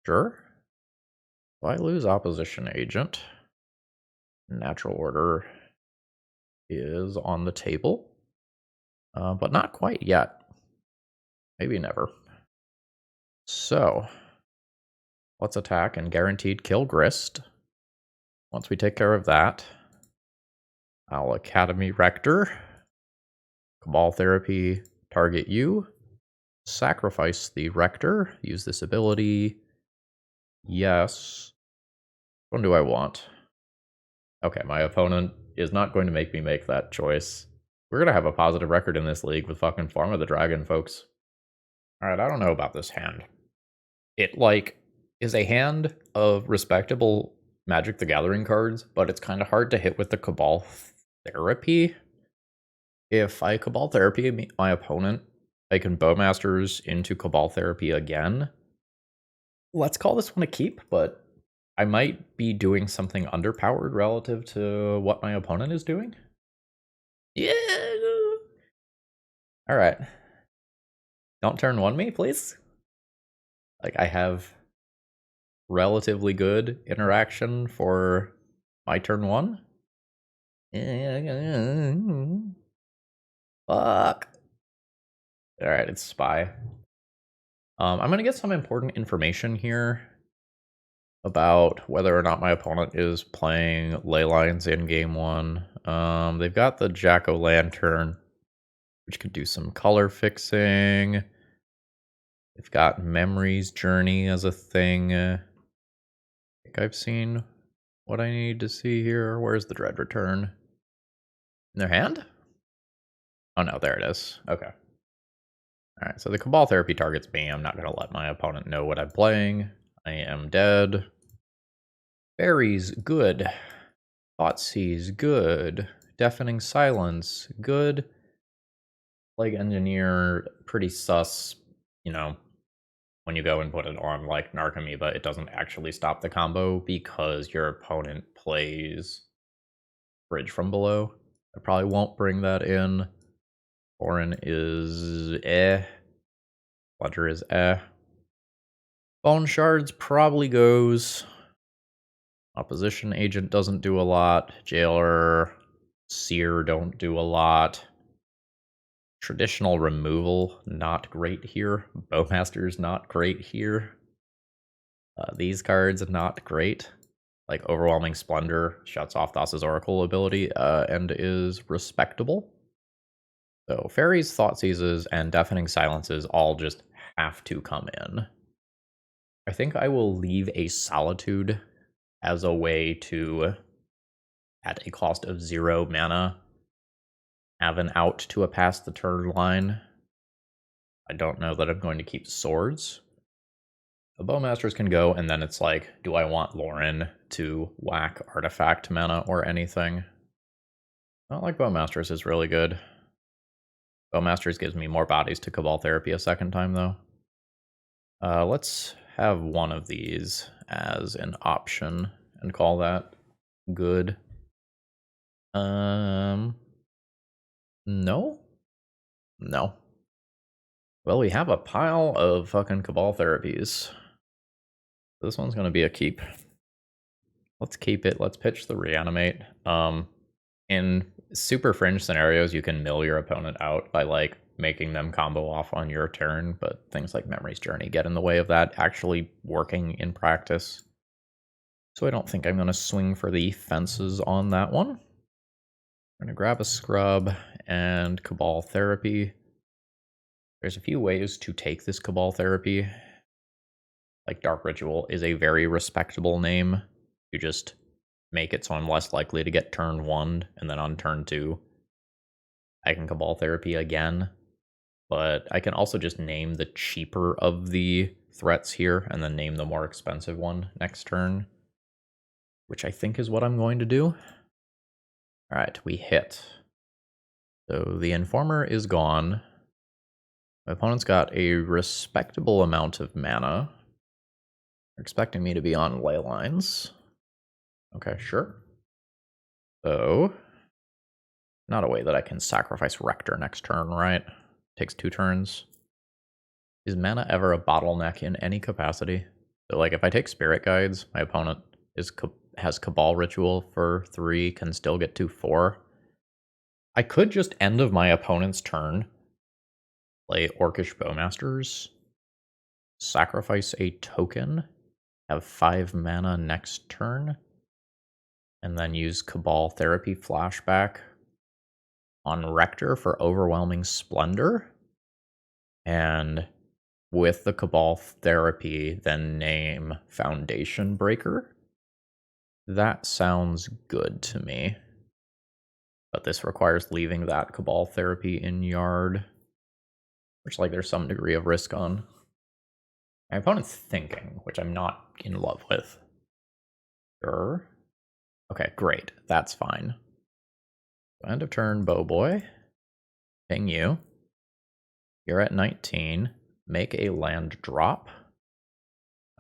Sure. If I lose Opposition Agent, Natural Order is on the table. But not quite yet. Maybe never. So, let's attack and guaranteed kill Grist. Once we take care of that, I'll Academy Rector, Cabal Therapy, target you, sacrifice the Rector, use this ability. Yes. What do I want? Okay, my opponent is not going to make me make that choice. We're gonna have a positive record in this league with fucking Farm of the Dragon, folks. Alright, I don't know about this hand. It, like, is a hand of respectable Magic the Gathering cards, but it's kind of hard to hit with the Cabal Therapy. If I Cabal Therapy my opponent, I can Bowmasters into Cabal Therapy again. Let's call this one a keep, but I might be doing something underpowered relative to what my opponent is doing. Yeah. Alright. Don't turn 1 me, please. Like, I have relatively good interaction for my turn 1. Fuck. Alright, it's Spy. I'm gonna get some important information here about whether or not my opponent is playing Ley Lines in game 1. They've got the Jack-o'-lantern, which could do some color fixing. They've got Memory's Journey as a thing. I think I've seen what I need to see here. Where's the Dread Return? In their hand? Oh no, there it is. Okay. Alright, so the Cabal Therapy targets me. I'm not going to let my opponent know what I'm playing. I am dead. Berries, good. Thoughtseize, good. Deafening Silence, good. Plague Engineer, pretty sus. You know, when you go and put it on like Narcomoeba, it doesn't actually stop the combo because your opponent plays Bridge from Below. I probably won't bring that in. Foreign is eh. Ledger is eh. Bone Shards probably goes. Opposition Agent doesn't do a lot. Jailer, Seer don't do a lot. Traditional Removal, not great here. Bowmaster's not great here. These cards, not great. Like Overwhelming Splendor shuts off Thassa's Oracle ability and is respectable. So Fairies, Thoughtseizes, and Deafening Silences all just have to come in. I think I will leave a Solitude as a way to, at a cost of 0 mana, have an out to a past the turn line. I don't know that I'm going to keep Swords. The Bowmasters can go, and then it's like, do I want Lauren to whack artifact mana or anything? Not like Bowmasters is really good. Bowmasters gives me more bodies to Cabal Therapy a second time, though. Let's have one of these as an option and call that good. No? No. Well, we have a pile of fucking Cabal Therapies. This one's gonna be a keep. Let's keep it. Let's pitch the Reanimate. In super fringe scenarios, you can mill your opponent out by like making them combo off on your turn, but things like Memory's Journey get in the way of that actually working in practice. So I don't think I'm going to swing for the fences on that one. I'm going to grab a Scrub and Cabal Therapy. There's a few ways to take this Cabal Therapy. Like Dark Ritual is a very respectable name. You just make it so I'm less likely to get turn 1, and then on turn 2, I can Cabal Therapy again. But I can also just name the cheaper of the threats here, and then name the more expensive one next turn, which I think is what I'm going to do. Alright, we hit. So the Informer is gone. My opponent's got a respectable amount of mana. They're expecting me to be on Ley Lines. Okay, sure. So, not a way that I can sacrifice Rector next turn, right? Takes 2 turns. Is mana ever a bottleneck in any capacity? So, like, if I take Spirit Guides, my opponent has Cabal Ritual for 3, can still get to 4. I could just end of my opponent's turn, play Orcish Bowmasters, sacrifice a token, have 5 mana next turn, and then use Cabal Therapy Flashback on Rector for Overwhelming Splendor, and with the Cabal Therapy, then name Foundation Breaker. That sounds good to me. But this requires leaving that Cabal Therapy in yard, which, like, there's some degree of risk on. My opponent's thinking, which I'm not in love with. Sure. Okay, great. That's fine. End of turn, Bow Boy. Ping you. You're at 19. Make a land drop.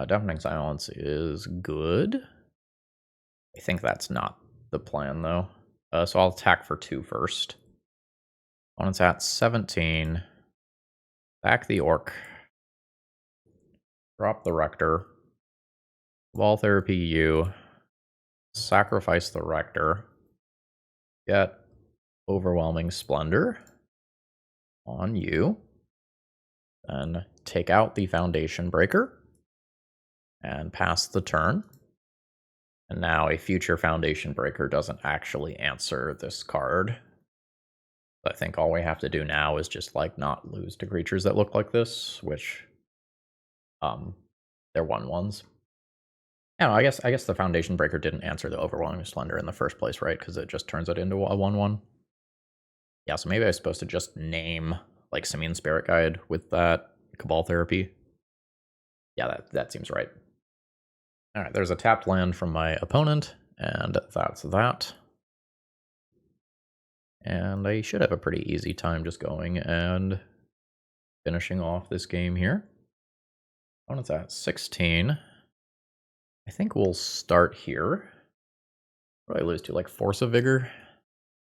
Deafening Silence is good. I think that's not the plan, though. So I'll attack for 2 first. Opponent's at 17. Back the Orc. Drop the Rector. Cabal Therapy you. Sacrifice the Rector. Get Overwhelming Splendor on you. Then take out the Foundation Breaker. And pass the turn. And now a future Foundation Breaker doesn't actually answer this card. I think all we have to do now is just, like, not lose to creatures that look like this, which they're 1/1s. Yeah, I guess the Foundation Breaker didn't answer the Overwhelming Splendor in the first place, right? Because it just turns it into a 1/1. Yeah, so maybe I was supposed to just name, like, Simian Spirit Guide with that Cabal Therapy. Yeah, that seems right. All right, there's a tapped land from my opponent, and that's that. And I should have a pretty easy time just going and finishing off this game here. Opponent's at 16. I think we'll start here. What do I lose to? Like Force of Vigor?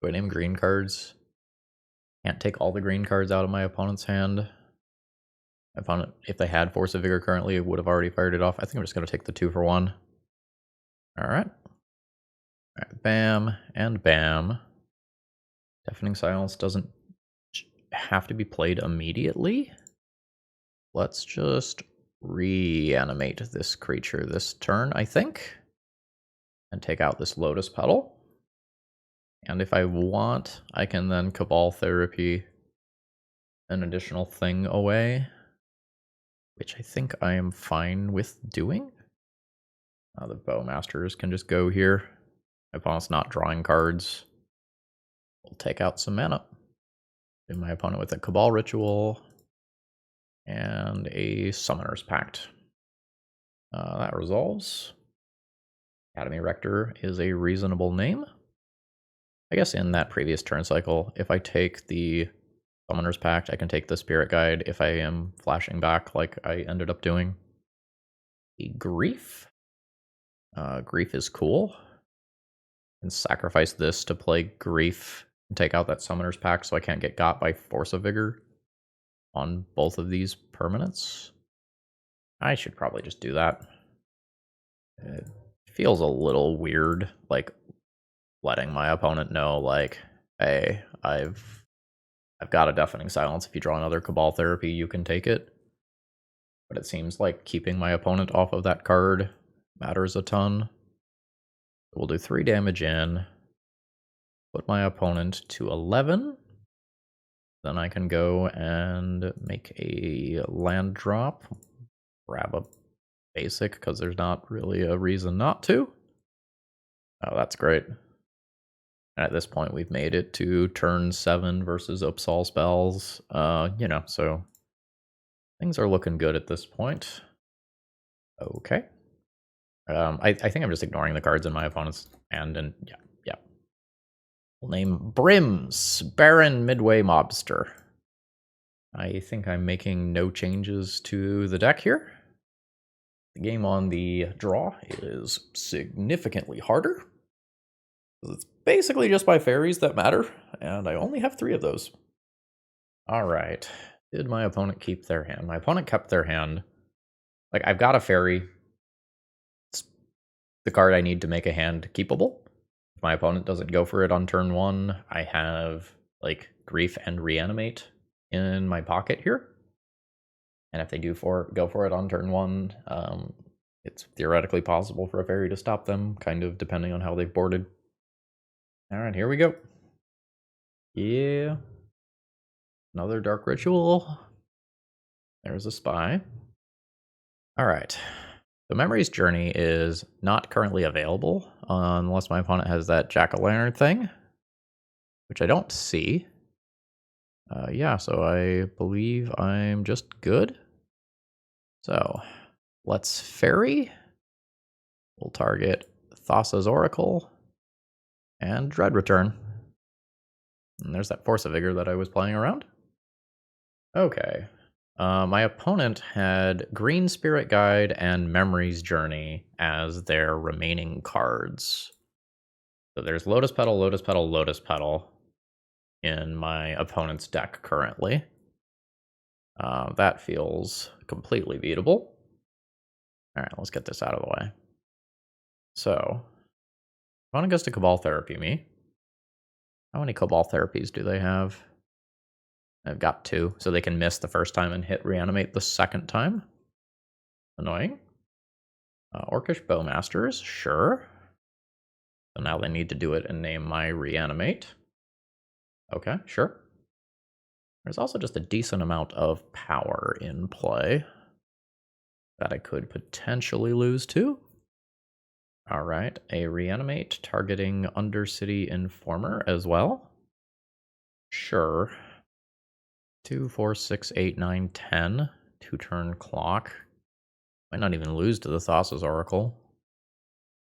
Do I name green cards? Can't take all the green cards out of my opponent's hand. My opponent, if they had Force of Vigor currently, would have already fired it off. I think I'm just going to take the 2 for 1. All right. Bam and bam. Deafening Silence doesn't have to be played immediately. Let's just reanimate this creature this turn, I think. And take out this Lotus Petal. And if I want, I can then Cabal Therapy an additional thing away, which I think I am fine with doing. The Bowmasters can just go here. My opponent's not drawing cards. We'll take out some mana. Hit my opponent with a Cabal Ritual and a Summoner's Pact. That resolves. Academy Rector is a reasonable name. I guess in that previous turn cycle, if I take the Summoner's Pact, I can take the Spirit Guide if I am flashing back like I ended up doing. The Grief. Grief is cool. And sacrifice this to play Grief and take out that Summoner's Pact so I can't get got by Force of Vigor on both of these permanents. I should probably just do that. It feels a little weird, like, letting my opponent know, like, hey, I've got a Deafening Silence. If you draw another Cabal Therapy, you can take it. But it seems like keeping my opponent off of that card matters a ton. We'll do 3 damage in. Put my opponent to 11. Then I can go and make a land drop. Grab a basic, because there's not really a reason not to. Oh, that's great. And at this point, we've made it to turn 7 versus Upsal spells. So things are looking good at this point. Okay. I think I'm just ignoring the cards in my opponent's hand, and yeah. We'll name Brims, Baron Midway Mobster. I think I'm making no changes to the deck here. The game on the draw is significantly harder. It's basically just my fairies that matter, and I only have 3 of those. Alright. Did my opponent keep their hand? My opponent kept their hand. Like, I've got a fairy. It's the card I need to make a hand keepable. If my opponent doesn't go for it on turn 1, I have, like, Grief and Reanimate in my pocket here. And if they do go for it on turn 1, it's theoretically possible for a fairy to stop them, kind of depending on how they've boarded. Alright, here we go. Yeah. Another Dark Ritual. There's a Spy. Alright. The Memories Journey is not currently available unless my opponent has that jack-o'-lantern thing, which I don't see. Yeah, so I believe I'm just good. So let's Fairy. We'll target Thassa's Oracle and Dread Return. And there's that Force of Vigor that I was playing around. Okay. My opponent had Green Spirit Guide and Memories Journey as their remaining cards. So there's Lotus Petal, Lotus Petal, Lotus Petal in my opponent's deck currently. That feels completely beatable. All right, let's get this out of the way. So, opponent goes to Cabal Therapy me. How many Cabal Therapies do they have? I've got 2, so they can miss the first time and hit Reanimate the second time. Annoying. Orcish Bowmasters, sure. So now they need to do it and name my Reanimate. Okay, sure. There's also just a decent amount of power in play that I could potentially lose to. All right, a Reanimate targeting Undercity Informer as well. Sure. 2, 4, 6, 8, 9, 10. 2-turn clock. Might not even lose to the Thassa's Oracle.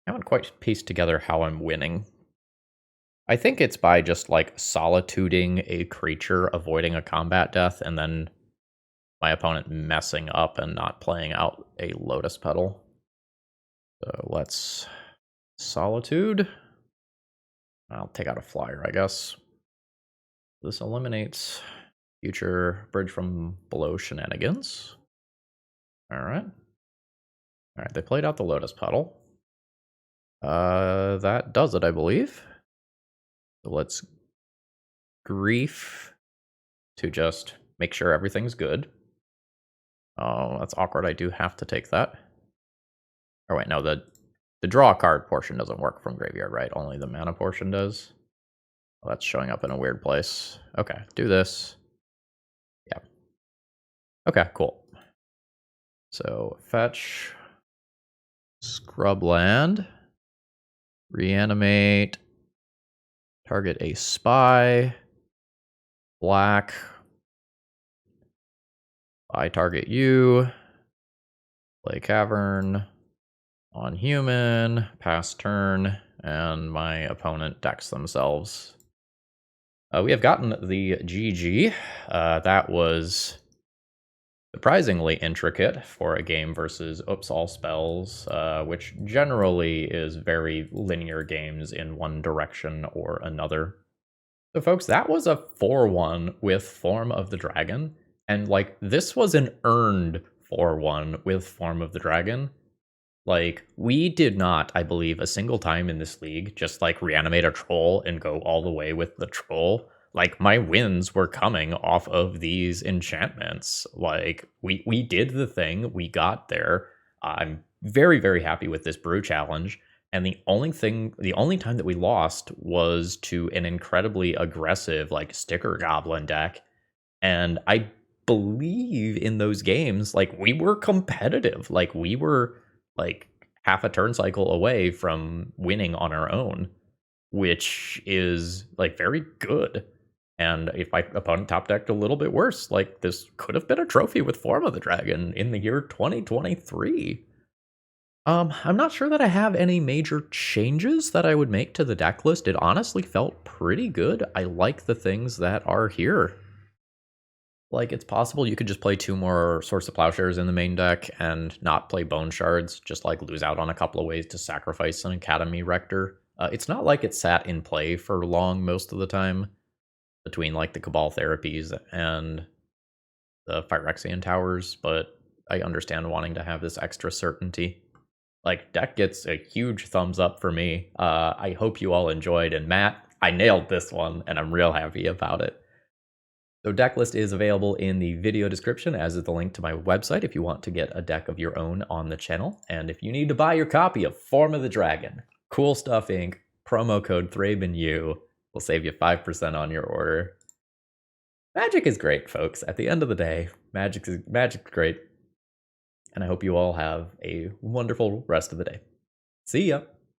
I haven't quite pieced together how I'm winning. I think it's by just like solituding a creature, avoiding a combat death, and then my opponent messing up and not playing out a Lotus Petal. So let's Solitude. I'll take out a flyer, I guess. This eliminates future Bridge from Below shenanigans. Alright. Alright, they played out the Lotus Petal. That does it, I believe. So let's Grief to just make sure everything's good. Oh, that's awkward. I do have to take that. Oh, wait, no, the draw card portion doesn't work from graveyard, right? Only the mana portion does. Well, that's showing up in a weird place. Okay, do this. Yeah. Okay, cool. So fetch, Scrubland, Reanimate, target a spy, black, I target you, play Cavern, on human, pass turn, and my opponent decks themselves. We have gotten the GG. That was surprisingly intricate for a game versus Oops All Spells, which generally is very linear games in one direction or another. So folks, that was a 4-1 with Form of the Dragon, and like this was an earned 4-1 with Form of the Dragon. Like, we did not, I believe, a single time in this league just like reanimate a troll and go all the way with the troll. Like, my wins were coming off of these enchantments. Like, we did the thing, we got there. I'm very, very happy with this brew challenge. And the only time that we lost was to an incredibly aggressive, like, sticker goblin deck. And I believe in those games, like, we were competitive. Like, we were like half a turn cycle away from winning on our own, which is like very good. And if my opponent top decked a little bit worse, like this could have been a trophy with Form of the Dragon in the year 2023. I'm not sure that I have any major changes that I would make to the deck list. It honestly felt pretty good. I like the things that are here. Like, it's possible you could just play 2 more Swords to Plowshares in the main deck and not play Bone Shards, just like lose out on a couple of ways to sacrifice an Academy Rector. It's not like it sat in play for long most of the time between like the Cabal Therapies and the Phyrexian Towers, but I understand wanting to have this extra certainty. Like, deck gets a huge thumbs up for me. I hope you all enjoyed, and Matt, I nailed this one, and I'm real happy about it. So deck list is available in the video description, as is the link to my website if you want to get a deck of your own on the channel. And if you need to buy your copy of Form of the Dragon, Cool Stuff Inc., promo code ThrabenU will save you 5% on your order. Magic is great, folks. At the end of the day, Magic's great. and I hope you all have a wonderful rest of the day. See ya!